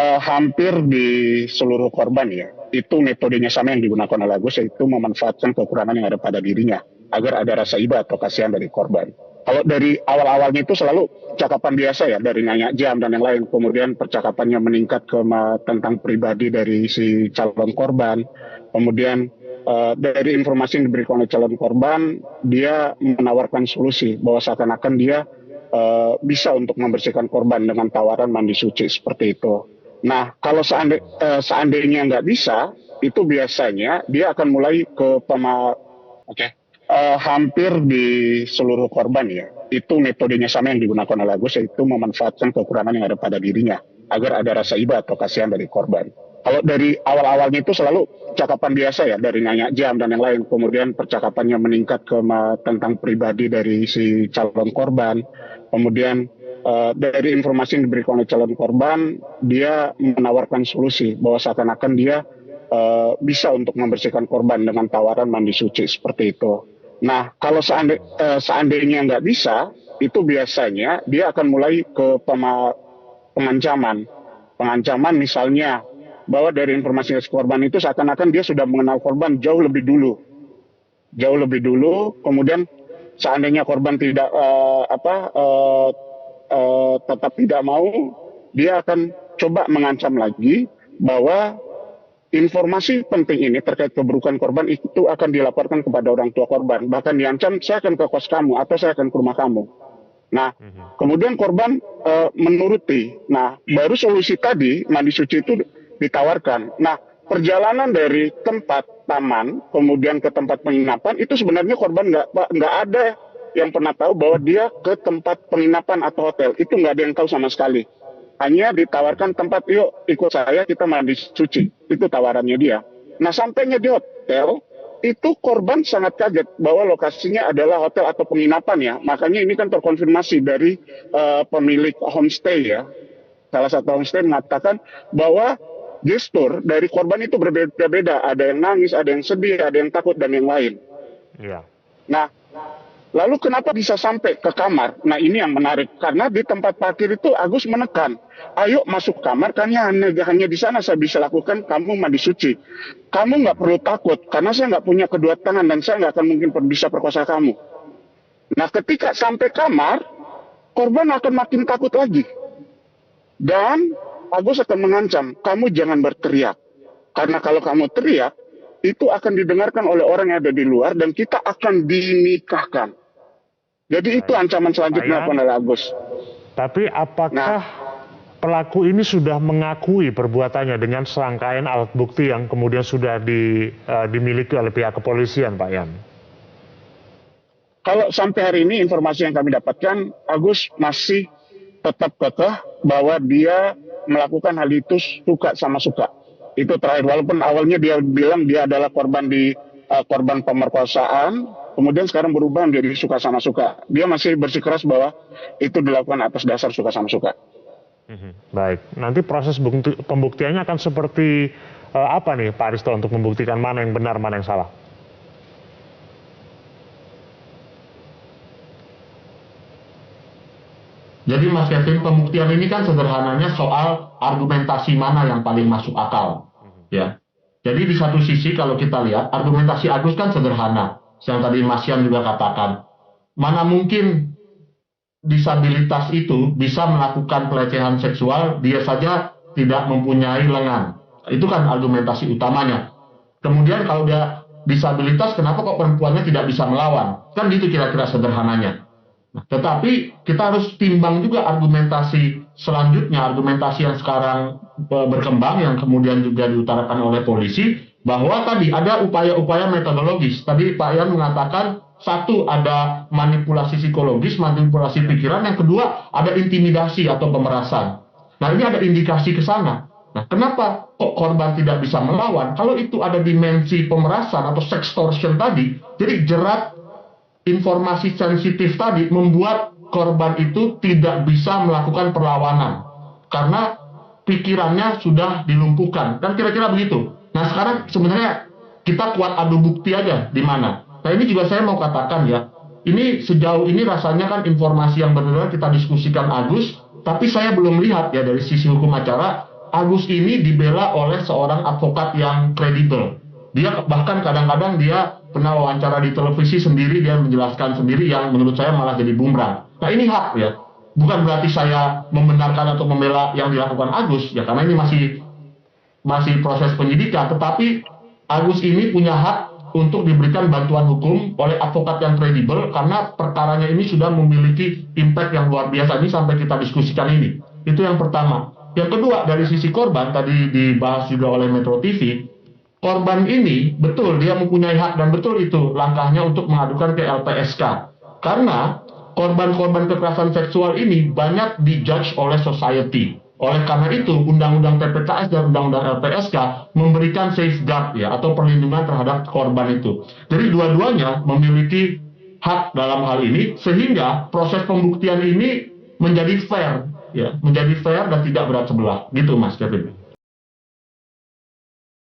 Hampir di seluruh korban ya, itu metodenya sama yang digunakan oleh Agus, yaitu memanfaatkan kekurangan yang ada pada dirinya agar ada rasa iba atau kasihan dari korban. Kalau dari awal-awalnya itu selalu percakapan biasa ya, dari nanya jam dan yang lain, kemudian percakapannya meningkat tentang pribadi dari si calon korban, kemudian dari informasi yang diberikan oleh calon korban, dia menawarkan solusi bahwa seakan-akan dia bisa untuk membersihkan korban dengan tawaran mandi suci seperti itu. Nah, kalau seandainya nggak bisa, itu biasanya dia akan mulai ke Oke. Hampir di seluruh korban ya, itu metodenya sama yang digunakan oleh Agus, yaitu memanfaatkan kekurangan yang ada pada dirinya agar ada rasa iba atau kasihan dari korban. Kalau dari awal-awalnya itu selalu percakapan biasa ya, dari nanya jam dan yang lain, kemudian percakapannya meningkat tentang pribadi dari si calon korban, kemudian dari informasi yang diberikan oleh calon korban, dia menawarkan solusi bahwa seakan-akan dia bisa untuk membersihkan korban dengan tawaran mandi suci seperti itu. Nah, kalau seandainya nggak bisa, itu biasanya dia akan mulai ke pengancaman. Pengancaman misalnya bahwa dari informasi korban itu seakan-akan dia sudah mengenal korban jauh lebih dulu. Jauh lebih dulu, kemudian seandainya korban tidak tetap tidak mau, dia akan coba mengancam lagi bahwa informasi penting ini terkait keburukan korban itu akan dilaporkan kepada orang tua korban. Bahkan diancam, saya akan ke kos kamu atau saya akan ke rumah kamu. Nah, kemudian korban menuruti. Nah, baru solusi tadi, mandi suci itu ditawarkan. Nah, perjalanan dari tempat taman, kemudian ke tempat penginapan, itu sebenarnya korban nggak ada yang pernah tahu bahwa dia ke tempat penginapan atau hotel. Itu nggak ada yang tahu sama sekali. Hanya ditawarkan tempat, yuk ikut saya kita mandi suci. Itu tawarannya dia. Nah, sampainya di hotel, itu korban sangat kaget bahwa lokasinya adalah hotel atau penginapan ya. Makanya ini kan terkonfirmasi dari pemilik homestay ya. Salah satu homestay mengatakan bahwa gestur dari korban itu berbeda-beda. Ada yang nangis, ada yang sedih, ada yang takut, dan yang lain. Iya. Nah, lalu kenapa bisa sampai ke kamar? Nah, ini yang menarik. Karena di tempat parkir itu Agus menekan, ayo masuk kamar, karena hanya di sana saya bisa lakukan kamu mandi suci. Kamu nggak perlu takut, karena saya nggak punya kedua tangan dan saya nggak akan mungkin bisa perkosa kamu. Nah, ketika sampai kamar, korban akan makin takut lagi. Dan Agus akan mengancam, kamu jangan berteriak. Karena kalau kamu teriak, itu akan didengarkan oleh orang yang ada di luar dan kita akan dinikahkan. Jadi itu ancaman selanjutnya oleh Agus. Tapi apakah pelaku ini sudah mengakui perbuatannya dengan serangkaian alat bukti yang kemudian sudah dimiliki oleh pihak kepolisian, Pak Yan? Kalau sampai hari ini informasi yang kami dapatkan, Agus masih tetap kekeh bahwa dia melakukan hal itu suka sama suka. Itu terakhir, walaupun awalnya dia bilang dia adalah korban pemerkosaan, kemudian sekarang berubah menjadi suka sama suka. Dia masih bersikeras bahwa itu dilakukan atas dasar suka sama suka. Baik, nanti proses pembuktiannya akan seperti apa nih Pak Aristo untuk membuktikan mana yang benar, mana yang salah? Jadi Mas Kevin, pembuktian ini kan sederhananya soal argumentasi mana yang paling masuk akal. Ya. Jadi di satu sisi kalau kita lihat argumentasi Agus kan sederhana. Yang tadi Mas Yan juga katakan. Mana mungkin disabilitas itu bisa melakukan pelecehan seksual, dia saja tidak mempunyai lengan. Itu kan argumentasi utamanya. Kemudian kalau dia disabilitas, kenapa kok perempuannya tidak bisa melawan? Kan gitu kira-kira sederhananya. Nah, tetapi kita harus timbang juga argumentasi selanjutnya, argumentasi yang sekarang berkembang, yang kemudian juga diutarakan oleh polisi, bahwa tadi ada upaya-upaya metodologis. Tadi Pak Yan mengatakan, satu, ada manipulasi psikologis, manipulasi pikiran, yang kedua, ada intimidasi atau pemerasan. Nah, ini ada indikasi ke sana. Nah, kenapa kok korban tidak bisa melawan? Kalau itu ada dimensi pemerasan atau sextortion tadi, jadi jerat informasi sensitif tadi membuat korban itu tidak bisa melakukan perlawanan karena pikirannya sudah dilumpuhkan. Kan kira-kira begitu. Nah, sekarang sebenarnya kita kuat adu bukti aja di mana. Nah, ini juga saya mau katakan ya, ini sejauh ini rasanya kan informasi yang benar kita diskusikan Agus, tapi saya belum lihat ya dari sisi hukum acara Agus ini dibela oleh seorang advokat yang kredibel. Dia bahkan kadang-kadang dia pernah wawancara di televisi sendiri, dia menjelaskan sendiri yang menurut saya malah jadi bumerang. Nah ini hak ya, bukan berarti saya membenarkan atau membela yang dilakukan Agus ya, karena ini masih proses penyidikan, tetapi Agus ini punya hak untuk diberikan bantuan hukum oleh advokat yang kredibel karena perkaranya ini sudah memiliki impact yang luar biasa. Ini sampai kita diskusikan ini. Itu yang pertama. Yang kedua, dari sisi korban, tadi dibahas juga oleh Metro TV, korban ini betul dia mempunyai hak dan betul itu langkahnya untuk mengadukan ke LPSK. Karena korban-korban kekerasan seksual ini banyak dijudge oleh society. Oleh karena itu, Undang-Undang TPKS dan Undang-Undang LPSK memberikan safeguard ya atau perlindungan terhadap korban itu. Jadi dua-duanya memiliki hak dalam hal ini sehingga proses pembuktian ini menjadi fair ya, menjadi fair dan tidak berat sebelah. Gitu Mas Kevin.